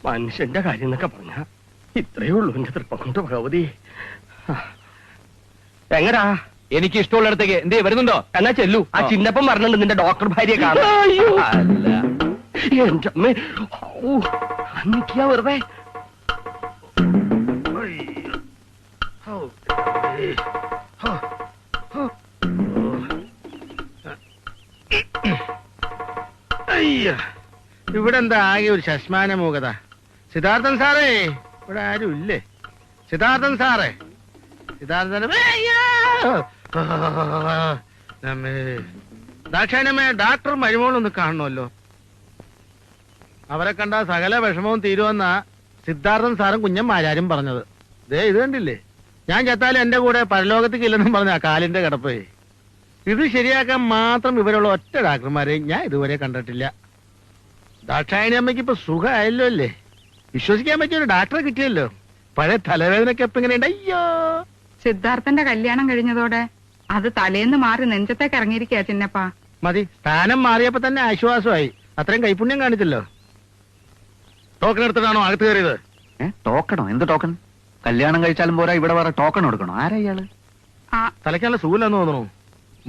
മനുഷ്യന്റെ കാര്യം എന്നൊക്കെ പറഞ്ഞ ഇത്രയേ ഉള്ളൂ എന്റെ തൃപ്പം കൊണ്ട് ഭഗവതി. എങ്ങടാ? എനിക്ക് ഇഷ്ടമുള്ളിടത്തേക്ക്. എന്തേ വരുന്നുണ്ടോ? എന്നാ ചെല്ലു. ആ ചിന്നപ്പം പറഞ്ഞിട്ടുണ്ട് നിന്റെ ഡോക്ടർ ഭാര്യയെ കാണാൻ. എന്റെ അമ്മ അന്നിക്കാ വെറുതെ. ഇവിടെ എന്താ ആകെ ഒരു ശശ്മാന മൂകത? സിദ്ധാർത്ഥൻ സാറേ, ഇവിടെ ആരും ഇല്ലേ? സിദ്ധാർത്ഥൻ സാറേ, സിദ്ധാർത്ഥൻ. ദാക്ഷായണമേ, ഡാക്ടർ മരുമോളൊന്ന് കാണണമല്ലോ. അവരെ കണ്ട സകല വിഷമവും തീരുമെന്നാ സിദ്ധാർത്ഥൻ സാറും കുഞ്ഞന്മാരും പറഞ്ഞത്. ദേ ഇത് കണ്ടില്ലേ, ഞാൻ ചത്താലും എന്റെ കൂടെ പരലോകത്തേക്ക് ഇല്ലെന്നും പറഞ്ഞ കാലിന്റെ കിടപ്പേ. ഇത് ശരിയാക്കാൻ മാത്രം ഇവരുള്ള ഒറ്റ ഡാക്ടർമാരെ ഞാൻ ഇതുവരെ കണ്ടിട്ടില്ല. ദാക്ഷായണി അമ്മയ്ക്ക് ഇപ്പൊ സുഖമായല്ലോ അല്ലേ? വിശ്വസിക്കാൻ പറ്റിയ ഒരു ഡാക്ടറെ കിട്ടിയല്ലോ. പഴയ തലവേദനയൊക്കെ ഇപ്പൊ എങ്ങനെയുണ്ട്? അയ്യോ, സിദ്ധാർത്ഥന്റെ കല്യാണം കഴിഞ്ഞതോടെ അത് തലേന്ന് മാറി നെഞ്ചത്തേക്ക് ഇറങ്ങിയിരിക്കുക ചിന്നപ്പാ. മതി, സ്ഥാനം മാറിയപ്പോ തന്നെ ആശ്വാസമായി. അത്രയും കൈപുണ്യം കാണിച്ചല്ലോ. ടോക്കൺ എടുത്തിട്ടാണോ അകത്ത് കയറിയത്? ടോക്കണോ? എന്ത് ടോക്കൺ? കല്യാണം കഴിച്ചാലും പോരാ, ഇവിടെ വേറെ ടോക്കൺ എടുക്കണോ? ആരാ ഇയാള്? തലയ്ക്കാനുള്ള സൂലെന്ന് തോന്നുന്നു.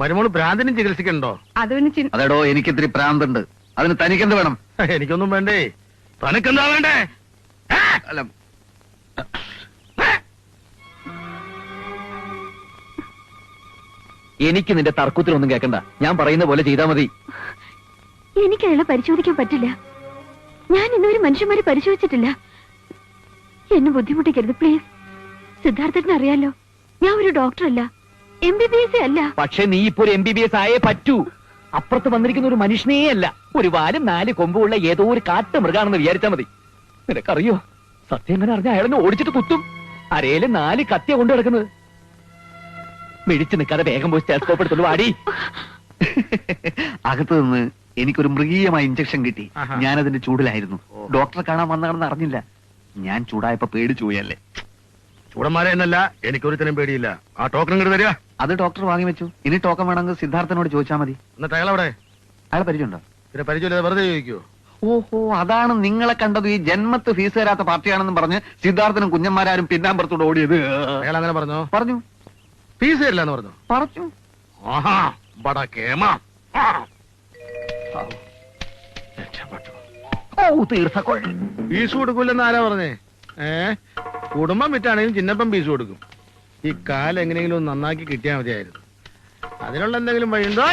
മരുമോള് ഭ്രാന്തിനും ചികിത്സിക്കണ്ടോ? അതെടോ, എനിക്കിത്തിരി ഭ്രാന്തുണ്ട്. അതിന് തനിക്കെന്ത് വേണം? എനിക്കൊന്നും വേണ്ടേ. തനിക്കെന്താ വേണ്ടേ? എനിക്ക് നിന്റെ തർക്കത്തിലൊന്നും കേൾക്കണ്ട. ഞാൻ പറയുന്ന പോലെ ചെയ്താൽ മതി. എനിക്ക് അയാളെ പരിശോധിക്കാൻ പറ്റില്ല. ഞാൻ ഇന്നുവരെ മനുഷ്യന്മാരെ പരിശോധിച്ചിട്ടില്ല. എന്നെ ബുദ്ധിമുട്ടിക്കരുത് പ്ലീസ്. സിദ്ധാർത്ഥന് അറിയാലോ, ഞാൻ ഒരു ഡോക്ടറല്ല, MBBS അല്ല. പക്ഷെ നീ ഇപ്പൊ ഒരു MBBS ആയേ പറ്റൂ. അപ്പുറത്ത് വന്നിരിക്കുന്ന ഒരു മനുഷ്യനേ അല്ല, ഒരു വാലും 4 കൊമ്പുള്ള ഏതോ ഒരു കാട്ടു മൃഗാണെന്ന് വിചാരിച്ചാൽ മതി. നിനക്കറിയോ, സത്യം എങ്ങനെ അറിഞ്ഞ അയാളെന്നെ ഓടിച്ചിട്ട് കുത്തും. അരയില് 4 കത്തിയ കൊണ്ടു കിടക്കുന്നത്. മിടിച്ചു നിൽക്കാതെ വേഗം പോയി സ്റ്റെത്തോപ്പ് എടുത്തോളൂ. വാടി. അകത്ത് നിന്ന് എനിക്കൊരു മൃഗീയമായ ഇഞ്ചക്ഷൻ കിട്ടി. ഞാനതിന്റെ ചൂടിലായിരുന്നു. ഡോക്ടറെ കാണാൻ വന്നതാണെന്ന് അറിഞ്ഞില്ല. ഞാൻ ചൂടായപ്പോ പേടിച്ചു പോയല്ലേ. ചൂടന്മാരെ എന്നല്ല, എനിക്കൊരുത്തനും പേടിയില്ല. ആ ടോക്കൺ ഇങ്ങോട്ട് തരിക. അത് ഡോക്ടർ വാങ്ങി വെച്ചു. ഇനി ടോക്കൺ വേണമെങ്കിൽ സിദ്ധാർത്ഥനോട് ചോദിച്ചാൽ മതി. എന്നിട്ട് അയാളവിടെ? അയാൾ പരിചയമുണ്ടോ? പിന്നെ പരിചയമില്ല, വെറുതെ ചോദിക്കോ? ഓഹോ, അതാണ് നിങ്ങളെ കണ്ടത് ഈ ജന്മത്ത് ഫീസ് തരാത്ത പാർട്ടിയാണെന്നും പറഞ്ഞ് സിദ്ധാർത്ഥനും കുഞ്ഞന്മാരും പിന്നാമ്പുറത്തോട് ഓടിയത്. അയാൾ അങ്ങനെ പറഞ്ഞോ? പറഞ്ഞു. ഫീസ് തരില്ല എന്ന് പറഞ്ഞു? പറഞ്ഞു. ആഹാ, ബടാ കേമ. ഫീസ് കൊടുക്കൂലെന്ന് ആരാ പറഞ്ഞേ? കുടുംബം വിറ്റാണെങ്കിലും ചിന്നപ്പം ഫീസ് കൊടുക്കും. ഈ കാലം എങ്ങനെയെങ്കിലും ഒന്ന് നന്നാക്കി കിട്ടിയാൽ മതിയായിരുന്നു. അതിനുള്ള എന്തെങ്കിലും വഴിയുണ്ടോ?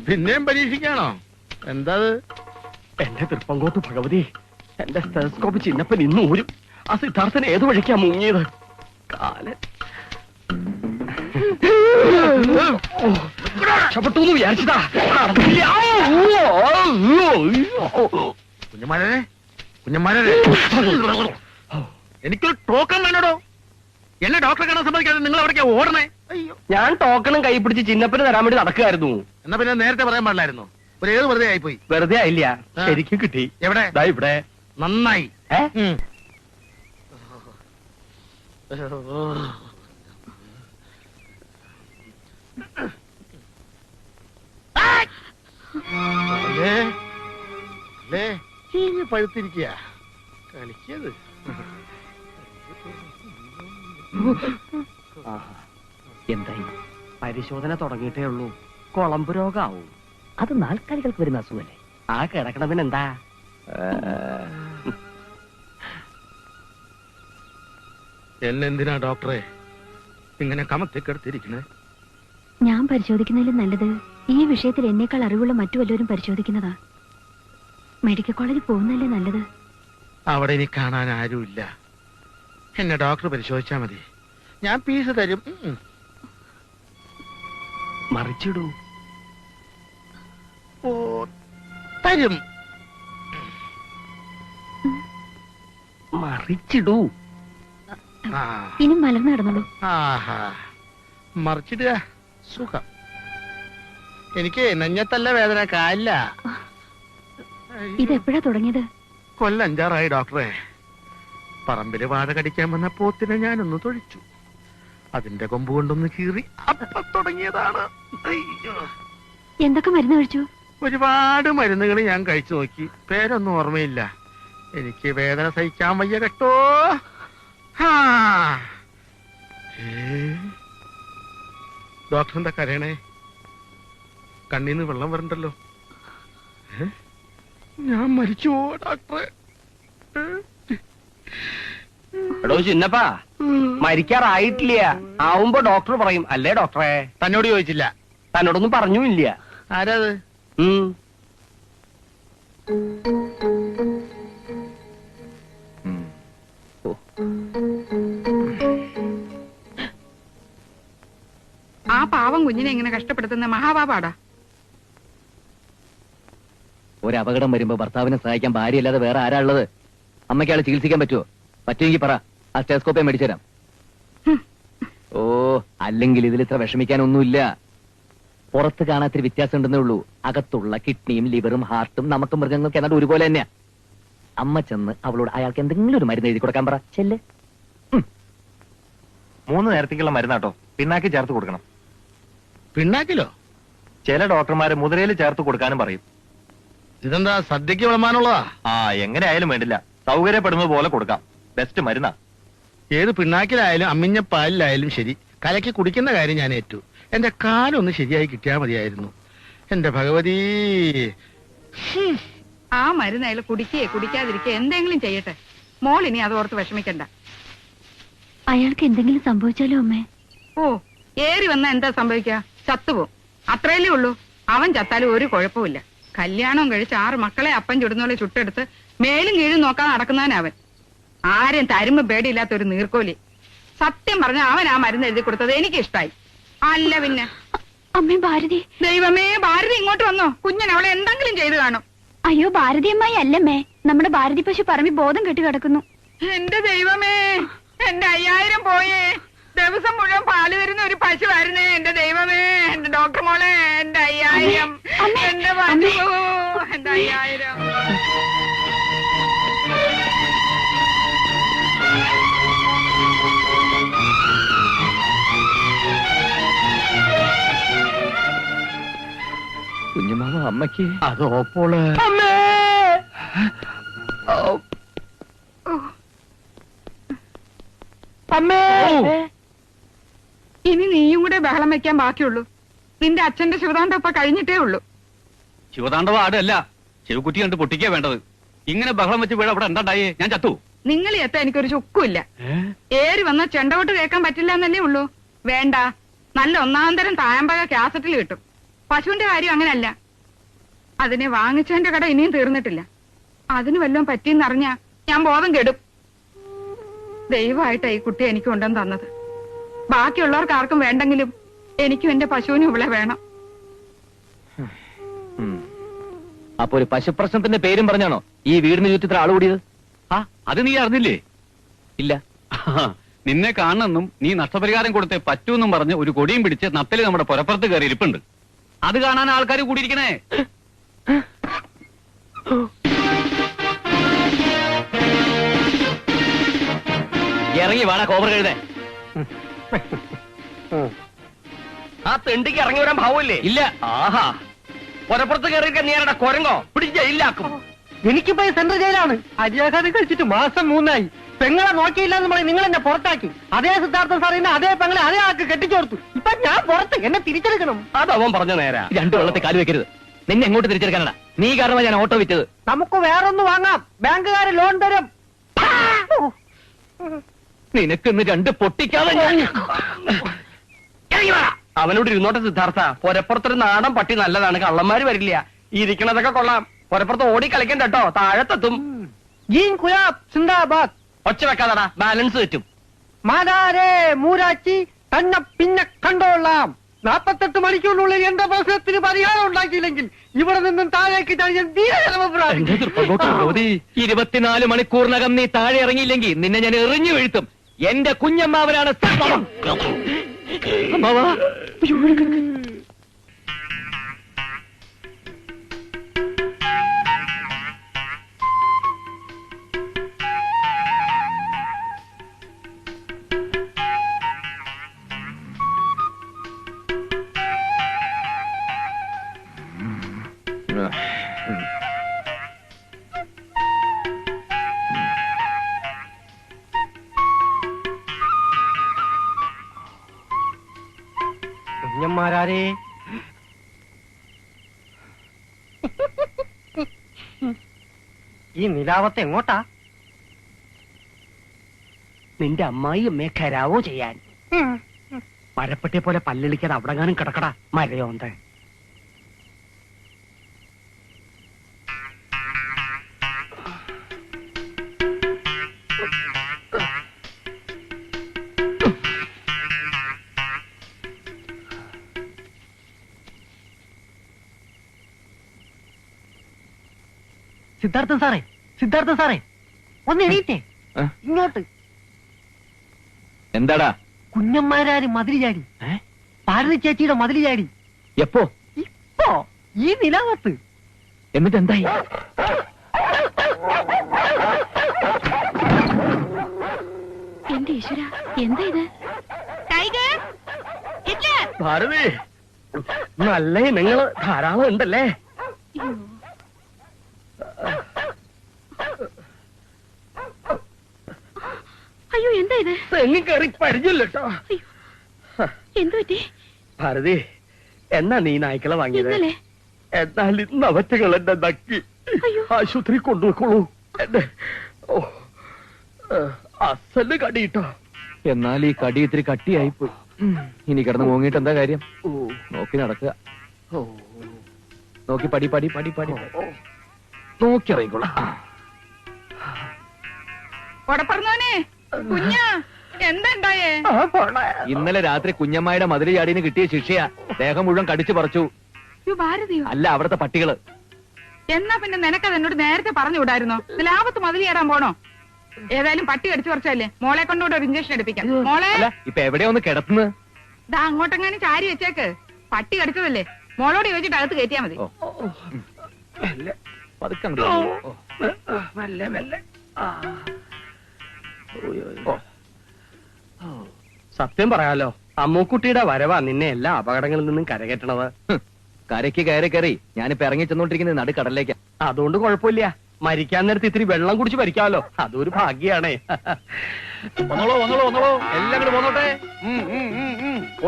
പിന്നെയും പരീക്ഷിക്കാണോ? എന്താ എന്റെ തൃപ്പങ്കോട്ട് ഭഗവതി, എന്റെ സ്റ്റെതസ്കോപ്പ് ചിന്നപ്പൻ ഇന്നും ഊരും. ആ സിദ്ധാർത്ഥൻ ഏത് വഴിക്കാ മുങ്ങിയത്? കാല് രക്ഷപ്പെട്ടു എന്ന് വിചാരിച്ചതാ. കുഞ്ഞന്മാരെ, കുഞ്ഞന്മാരെ, എനിക്കൊരു ടോക്കൺ വേണോടോ. എന്നെ ഡോക്ടറെ കാണാൻ സമ്മതിക്കാതെ നിങ്ങൾ എവിടേക്കാ ഓടണേ? അയ്യോ, ഞാൻ ടോക്കണും കൈ പിടിച്ച് ചിന്നപ്പന് തരാൻ വേണ്ടി നടക്കുകയായിരുന്നു. എന്നാ പിന്നെ നേരത്തെ പറയാൻ പാടില്ലായിരുന്നു. ഒരു ഏത് വെറുതെ ആയിപ്പോയി. വെറുതെ ആയില്ല, ശരിക്കും കിട്ടി. എവിടെ? ഇവിടെ. നന്നായി. പഴുത്തിരിക്കുക കളിക്കത്. എന്തായി? പരിശോധന തുടങ്ങിയിട്ടേ ഉള്ളൂ. കുളമ്പ് രോഗാവും. അത് നാൽക്കാലികൾക്ക് വരുന്ന അസുഖല്ലേ? ആ കിടക്കണതിനെന്താ? എന്നെന്തിനാ ഡോക്ടറെ ഇങ്ങനെ കമത്തിക്കെടുത്തിരിക്കണേ? ഞാൻ പരിശോധിക്കുന്നതിലും നല്ലത് ഈ വിഷയത്തിൽ എന്നേക്കാൾ അറിവുള്ള മറ്റു വല്ലവരും പരിശോധിക്കുന്നതാ. മെഡിക്കൽ കോളേജിൽ പോകുന്നതല്ലേ നല്ലത്. അവിടെ ഇനി കാണാൻ ആരുമില്ല. എന്നെ ഡോക്ടർ പരിശോധിച്ചാ മതി. ഞാൻ ഫീസ് തരും. മറിച്ചിടൂ. ഓ, തരും. മറിച്ചിടൂ. ഇനി മലർന്നു കിടന്നോളൂ. ആഹാ, മറിച്ചിടുക സുഖം. എനിക്ക് നെഞ്ഞത്തല്ല വേദന, കാലില്ല. ഇതെപ്പോഴാ തുടങ്ങിയത്? കൊല്ലം 5 ഡോക്ടറെ. പറമ്പില് വാഴ കടിക്കാൻ വന്ന പോത്തിനെ ഞാനൊന്ന് തൊഴിച്ചു. അതിന്റെ കൊമ്പ് കൊണ്ടൊന്ന് കീറി അപ്പൊ തുടങ്ങിയതാണ്. അയ്യോ, എന്തൊക്കെ മരുന്ന് കഴിച്ചു? ഒരുപാട് മരുന്നുകൾ ഞാൻ കഴിച്ചു നോക്കി, പേരൊന്നും ഓർമ്മയില്ല. എനിക്ക് വേദന സഹിക്കാൻ വയ്യ കേട്ടോ. ഡോക്ടർ എന്താ കരയണേ? കണ്ണീന്ന് വെള്ളം വരണ്ടല്ലോ. ഞാൻ മരിച്ചുവോ ഡോക്ടറെ? എടോ ചിന്നപ്പാ, മരിക്കാറായിട്ടില്ല. ആവുമ്പോ ഡോക്ടർ പറയും, അല്ലേ ഡോക്ടറെ? തന്നോട് ചോദിച്ചില്ല. തന്നോടൊന്നും പറഞ്ഞുമില്ല. ആരാത്? ആ പാവം കുഞ്ഞിനെ ഇങ്ങനെ കഷ്ടപ്പെടുത്തുന്ന മഹാപാപാടാ. ഒരു അപകടം വരുമ്പോ ഭർത്താവിനെ സഹായിക്കാൻ ഭാര്യയല്ലാതെ വേറെ ആരാ ഉള്ളത്? അമ്മയ്ക്കാളെ ചികിത്സിക്കാൻ പറ്റുമോ? പറ്റുമെങ്കിൽ പറ, ആ സ്റ്റെസ്കോപ്പേ മേടിച്ചു തരാം. ഓ, അല്ലെങ്കിൽ ഇതിൽ ഇത്ര വിഷമിക്കാനൊന്നുമില്ല. പുറത്ത് കാണാത്തിരി വ്യത്യാസം ഉണ്ടെന്നേ ഉള്ളൂ. അകത്തുള്ള കിഡ്നിയും ലിവറും ഹാർട്ടും നമുക്ക് മൃഗങ്ങൾക്ക് എന്നാലും ഒരുപോലെ തന്നെയാ. അമ്മ ചെന്ന് അവളോട് അയാൾക്ക് എന്തെങ്കിലും ഒരു മരുന്ന് എഴുതി കൊടുക്കാൻ പറ. ചെല്ല്. 3 നേരത്തേക്കുള്ള മരുന്നാട്ടോ, പിണ്ണാക്കി ചേർത്ത് കൊടുക്കണം. പിണ്ണാക്കിലോ? ചില ഡോക്ടർമാര് മുതിരയിൽ ചേർത്ത് കൊടുക്കാനും പറയും. ഇതെന്താ സദ്യക്ക് വിളമ്പാനുള്ളതാ? ആ, എങ്ങനെ ആയാലും വേണ്ടില്ല, സൗകര്യപ്പെടുന്നത് പോലെ കൊടുക്കാം. ബെസ്റ്റ് മരുന്നാ. ഏത് പിണ്ണാക്കിലായാലും അമ്മിഞ്ഞ പാലിലായാലും ശരി, കലക്കി കുടിക്കുന്ന കാര്യം ഞാൻ ഏറ്റു. എന്റെ കാലൊന്ന് ശരിയായി കിട്ടിയാ മതിയായിരുന്നു. എന്റെ ഭഗവതി. ആ മരുന്ന് അയാൾ കുടിക്കേ കുടിക്കാതിരിക്കേ എന്തെങ്കിലും ചെയ്യട്ടെ. മോളിനി അതോർത്ത് വിഷമിക്കണ്ട. അയാൾക്ക് എന്തെങ്കിലും സംഭവിച്ചാലോ അമ്മേ? ഓ, ഏറി വന്നാ എന്താ സംഭവിക്കുക? ചത്തുപോകും, അത്രയല്ലേ ഉള്ളൂ. അവൻ ചത്താലും ഒരു കുഴപ്പമില്ല. കല്യാണം കഴിച്ച് 6 മക്കളെ അപ്പം ചുടുന്നോലെ ചുട്ടെടുത്ത് മേലും കീഴും നോക്കാൻ നടക്കുന്നവനവൻ. ആരും തരുമ്പ് പേടിയില്ലാത്ത ഒരു നീർക്കോലി. സത്യം പറഞ്ഞ അവൻ ആ മരുന്ന് എഴുതി കൊടുത്തത് എനിക്ക് ഇഷ്ടായി. അല്ല പിന്നെ. അമ്മേ, ഭാരതി. ദൈവമേ, ഭാരതി ഇങ്ങോട്ട് വന്നോ? കുഞ്ഞൻ അവളെ എന്തെങ്കിലും ചെയ്തു കാണും. അയ്യോ, ഭാരതി അമ്മായി അല്ലമ്മേ, നമ്മുടെ ഭാരതി പശു പറമ്പി ബോധം കെട്ടി കിടക്കുന്നു. എന്റെ ദൈവമേ, എന്റെ 5000 പോയേ. ദിവസം മുഴുവൻ പാല് തരുന്ന ഒരു പശുവായിരുന്നേ. എന്റെ ദൈവമേ, എന്റെ ഡോക്ടർ മോളെ, എന്റെ 5000, എന്റെ പശു, എന്റെ 5000. കുഞ്ഞുമാവ അമ്മയ്ക്ക് അതോപ്പോള് അമ്മേ, ഇനി നീയും കൂടെ ബഹളം വെക്കാൻ ബാക്കിയുള്ളൂ. നിന്റെ അച്ഛന്റെ ശിവതാണ്ഡവ ഇപ്പൊ കഴിഞ്ഞിട്ടേ ഉള്ളൂ. ശിവതാണ്ഡവ ആടല്ല, ശിവകുറ്റി കണ്ട് പൊട്ടിക്കാ വേണ്ടത്. ഇങ്ങനെ ബഹളം വെച്ച് വീട് അവിടെ എന്താണ്ടായേ? ഞാൻ ചത്തു. നിങ്ങൾ എത്താൻ എനിക്കൊരു ചുക്കുമില്ല. ഏറി വന്ന ചെണ്ടവോട്ട് കേൾക്കാൻ പറ്റില്ല എന്നല്ലേ ഉള്ളൂ. വേണ്ട, നല്ല ഒന്നാന്തരം തായമ്പക കാസറ്റിൽ കിട്ടും. പശുവിന്റെ കാര്യം അങ്ങനല്ല. അതിനെ വാങ്ങിച്ചതിന്റെ കട ഇനിയും തീർന്നിട്ടില്ല. അതിന് വല്ലതും പറ്റിയെന്നറിഞ്ഞാ ഞാൻ ബോധം കെടും. ദൈവമായിട്ടാ ഈ കുട്ടി എനിക്ക് കൊണ്ടുവന്ന് തന്നത്. ബാക്കിയുള്ളവർക്ക് ആർക്കും വേണ്ടെങ്കിലും എനിക്കും എന്റെ പശുവിനും ഇവിടെ വേണം. അപ്പൊ ഒരു പശുപ്രശ്നത്തിന്റെ പേരും പറഞ്ഞാണോ ഈ വീടിന് ചുറ്റി ഇത്ര ആള് കൂടിയത്? ആ, അത് നീ അറിഞ്ഞില്ലേ? ഇല്ല. നിന്നെ കാണണമെന്നും നീ നഷ്ടപരിഹാരം കൊടുത്തേ പറ്റൂന്നും പറഞ്ഞ് ഒരു കൊടിയും പിടിച്ച് നത്തല് നമ്മുടെ പുരപ്പുറത്ത് കയറി ഇരിപ്പുണ്ട്. അത് കാണാൻ ആൾക്കാർ കൂടിയിരിക്കണേ. ഇറങ്ങി വേണ കോബർ കഴുതേ. ആ തെണ്ടിക്ക് ഇറങ്ങി വരാൻ ഭാവമില്ലേ? ഇല്ല. ആഹാ, പുറപ്പുറത്ത് കയറിയിരിക്കാൻ നീ ആരുടെ കുരങ്ങോ? പിടിച്ച് ജയിലിലാക്കും. എനിക്കിപ്പോ സെൻട്രൽ ജയിലാണ്. അരിയാഹാരം കഴിച്ചിട്ട് മാസം 3 പെങ്ങളെ നോക്കിയില്ല എന്ന് പറയും. നിങ്ങൾ എന്നെ പുറത്താക്കി. അതേ സിദ്ധാർത്ഥൻ സാറിന് അതേ പെങ്ങളെ അതേ ആൾക്ക് കെട്ടിച്ചോർത്തു. ഇപ്പൊ ഞാൻ പുറത്ത്, എന്നെ തിരിച്ചെടുക്കണം. അതവൻ പറഞ്ഞ നേരാ. 2 വെള്ളത്തിൽ കാല് വെക്കരുത്. നിന്നെ എങ്ങോട്ട് തിരിച്ചെടുക്കാനടാ? നീ കാരണമാണ് ഞാൻ ഓട്ടോ വിറ്റത്. നമുക്ക് വേറൊന്ന് വാങ്ങാം, ബാങ്കുകാര് ലോൺ തരും. നിനക്കിന്ന് 2 പൊട്ടിക്കാതെ ഞാൻ അവനോട് ഇരുന്നോട്ടെ സിദ്ധാർത്ഥ. പുരപ്പുറത്തൊരു നാടൻ പട്ടി നല്ലതാണ്, കള്ളന്മാര് വരില്ല. ഇരിക്കണതൊക്കെ കൊള്ളാം. പുരപ്പുറത്ത് ഓടി കളിക്കണ്ട കേട്ടോ, താഴത്തെത്തും. ഒച്ച വെക്കാതടാ, ബാലൻസ് തെറ്റും. മാതാരേ മൂരാച്ചി തന്നെ പിന്നെ കണ്ടോളാം. 48 മണിക്കൂറിനുള്ളിൽ എന്റെ പ്രശ്നത്തിന് പരിഹാരം ഉണ്ടാക്കിയില്ലെങ്കിൽ ഇവിടെ നിന്നും താഴേക്ക് ചാടിയാൽ 24 മണിക്കൂറിനകം നീ താഴെ ഇറങ്ങിയില്ലെങ്കിൽ നിന്നെ ഞാൻ എറിഞ്ഞു വീഴ്ത്തും. എന്റെ കുഞ്ഞമ്മാവനാണ് സംഭവം. അമ്മാവാ, കുഞ്ഞന്മാരാരേ ഈ നിലാവത്തെ എങ്ങോട്ടാ? നിന്റെ അമ്മായി അമ്മയെ കരാവോ ചെയ്യാൻ. മരപ്പെട്ടിയെ പോലെ പല്ലിളിക്കാതെ അവിടെങ്ങാനും കിടക്കടാ മരയോന്ത്. സിദ്ധാർത്ഥൻ സാറേ ഒന്ന് എണീറ്റേ, ഇങ്ങോട്ട്. എന്താടാ? കുഞ്ഞന്മാരാര് മതില് ചാടി, പാർവതി ചേച്ചിയുടെ മതില് ചാടി. എപ്പോ? ഇപ്പോ ഈ നിലാവത്ത്. എന്നിട്ട് എന്തായി? എന്റെ ഈശ്വര, എന്താ ഇത്? ഭാരതി, നല്ല ഇനങ്ങള് ധാരാളം ഉണ്ടല്ലേ? അയ്യോ, എന്താ ഇത്? തെങ്ങി കയറി പരിചയല്ലോ. എന്തു പറ്റി? ഭാരതി, എന്നാ നീ നായ്ക്കളെ വാങ്ങിയത്? ഇന്നലെ. എന്നാൽ ഇന്ന് അവറ്റകൾ എന്നെ നക്കി. ആശുപത്രി കൊണ്ടുപോയിക്കോളൂ. എന്റെ അസല് കടിയിട്ടോ. എന്നാൽ ഈ കടി ഇത്തിരി കട്ടിയായിപ്പോയി. ഇനി കിടന്ന് മോങ്ങിയിട്ട് എന്താ കാര്യം? നോക്കി നടക്കുക. നോക്കി പടി പടി പടി പടി നോക്കി ഇറങ്ങിക്കോളാം. എന്താണ്ടായേ? ഇന്നലെ രാത്രി കുഞ്ഞമ്മായുടെ മതില് ചാടിന് കിട്ടിയ ശിക്ഷയാ. ദേഹം മുഴുവൻ കടിച്ചു പറിച്ചു. ഭാരതിയോ? അല്ല, അവിടുത്തെ പട്ടികള്. എന്നാ പിന്നെ നിനക്കത് എന്നോട് നേരത്തെ പറഞ്ഞു വിടായിരുന്നോ? ലാഭത്ത് മതിൽ ചേരാൻ പോണോ? ഏതായാലും പട്ടി കടിച്ചു പറിച്ചല്ലേ, മോളെ കൊണ്ടുകൂടെ ഒരു ഇഞ്ചക്ഷൻ എടുപ്പിക്കാം. മോളെ ഇപ്പൊ എവിടെയാ ഒന്ന് കിടത്തുന്നത്? ദാ അങ്ങോട്ടെങ്ങാനും ചാരി വെച്ചേക്ക്. പട്ടി കടിച്ചതല്ലേ, മോളോട് ചോദിച്ചിട്ട് അകത്ത് കയറ്റിയാ മതി. സത്യം പറയാലോ, അമ്മൂക്കുട്ടിയുടെ വരവാ നിന്നെ എല്ലാ അപകടങ്ങളിൽ നിന്നും കരകയറ്റണത്. കരയ്ക്ക് കയറി കയറി ഞാനിപ്പോ ഇറങ്ങി ചെന്നോണ്ടിരിക്കുന്നത് നടുക്കടലിലേക്കാ. അതുകൊണ്ട് കുഴപ്പമില്ല, മരിക്കാൻ നേരത്തെ ഇത്തിരി വെള്ളം കുടിച്ച് മരിക്കാമല്ലോ, അതൊരു ഭാഗ്യാണേ. വന്നോളൂ വന്നോളൂ വന്നോളൂ, എല്ലാം കൂടെ പോന്നോട്ടെ.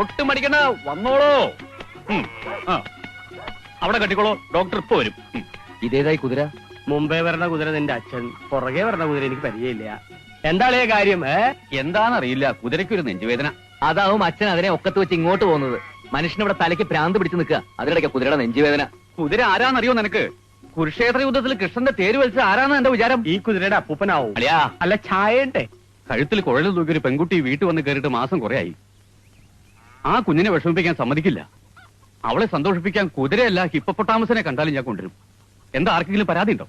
ഒട്ടും മടിക്കണ്ട, വന്നോളൂ. അവിടെ കെട്ടിക്കോളൂ, ഡോക്ടർ ഇപ്പൊ വരും. ഇതേതായി കുതിര? മുമ്പേ വരണ കുതിര നിന്റെ അച്ഛൻ, പുറകെ വരണ കുതിര എനിക്ക് പരിചയമില്ല. എന്താളേ കാര്യം? എന്താണെന്നറിയില്ല, കുതിരയ്ക്കൊരു നെഞ്ചുവേദന. അതാവും അച്ഛൻ അതിനെ ഒക്കത്ത് വെച്ച് ഇങ്ങോട്ട് പോകുന്നത്. മനുഷ്യനിവിടെ തലയ്ക്ക് ഭ്രാന്ത് പിടിച്ച് നിൽക്കുക, അതിനിടയ്ക്ക് കുതിരയുടെ നെഞ്ചുവേദന. കുതിര ആരാന്നറിയോ നിനക്ക്? കുരുക്ഷേത്ര യുദ്ധത്തിൽ കൃഷ്ണന്റെ തേര് വലിച്ച ആരാന്ന് എന്റെ വിചാരം? ഈ കുതിരയുടെ അപ്പൂപ്പനാവും. അളിയാ, അല്ല ചായണ്ടേ? കഴുത്തിൽ കുഴലിൽ തൂക്കി ഒരു പെൺകുട്ടി വീട്ടിൽ വന്ന് കയറിയിട്ട് മാസം കുറയായി. ആ കുഞ്ഞിനെ വിഷമിപ്പിക്കാൻ സമ്മതിക്കില്ല. അവളെ സന്തോഷിപ്പിക്കാൻ കുതിരയല്ല ഹിപ്പപ്പൊട്ടാമസിനെ കണ്ടാലും ഞാൻ കൊണ്ടുവരും. എന്താ, ആർക്കെങ്കിലും പരാതി ഉണ്ടോ?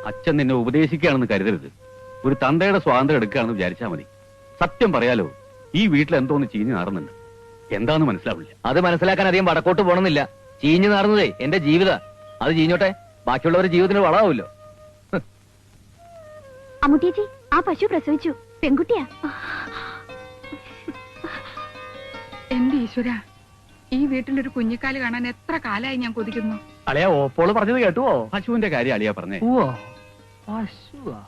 അച്ഛൻ നിന്നെ ഉപദേശിക്കുകയാണെന്ന് കരുതരുത്. ഒരു തന്തയുടെ സ്വാതന്ത്ര്യം എടുക്കുകയാണെന്ന് വിചാരിച്ചാൽ മതി. സത്യം പറയാലോ, ഈ വീട്ടിൽ എന്തോന്ന് ചീഞ്ഞു നാറുന്നുണ്ട്. എന്താന്ന് മനസ്സിലാവില്ല. അത് മനസ്സിലാക്കാൻ അധികം വടക്കോട്ട് പോണമെന്നില്ല. ചീഞ്ഞു നാറുന്നതേ എന്റെ ജീവിത. അത് ചീഞ്ഞോട്ടെ, ബാക്കിയുള്ളവരുടെ ജീവിതത്തിന് വളമാവുമല്ലോ. അമ്മുട്ടിയേച്ചി, ആ പശു പ്രസവിച്ചു, പെൺകുട്ടിയാ. എന്റെ ഈശ്വര, ഈ വീട്ടിലൊരു കുഞ്ഞിക്കാല് കാണാൻ എത്ര കാലായി ഞാൻ കൊതിക്കുന്നു. അളിയാ, ഓപ്പോള് പറഞ്ഞത് കേട്ടുവോ? പശുവിന്റെ കാര്യം അളിയാ പറഞ്ഞേ. ഓ പശുവാ.